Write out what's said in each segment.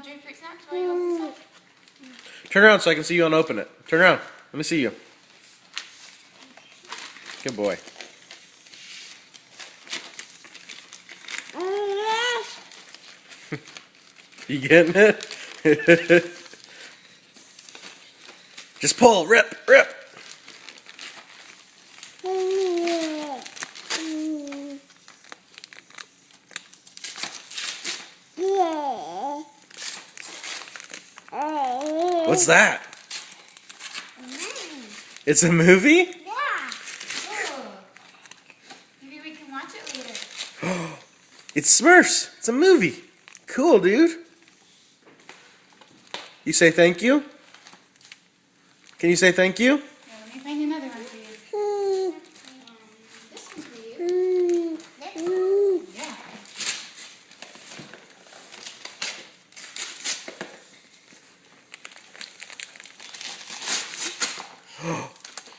hold your fruit snacks while you open stuff. Turn around so I can see you and open it. Turn around. Let me see you. Good boy. You getting it? Just pull. Rip. Rip. What's that? It's a movie? Yeah. Cool. Maybe we can watch it later. It's Smurfs. It's a movie. Cool, dude. You say thank you? Can you say thank you? Yeah, let me find another one for you. This one's for you. There. Yeah.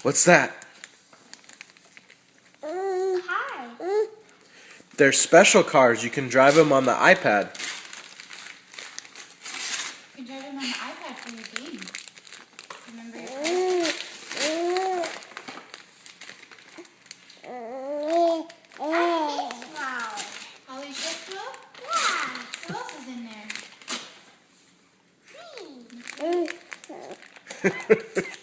What's that? Hi. They're special cars. You can drive them on the iPad. You can drive them on the iPad for your game. Remember your Wow. Holly's shift wheel? Yeah. What else is in there?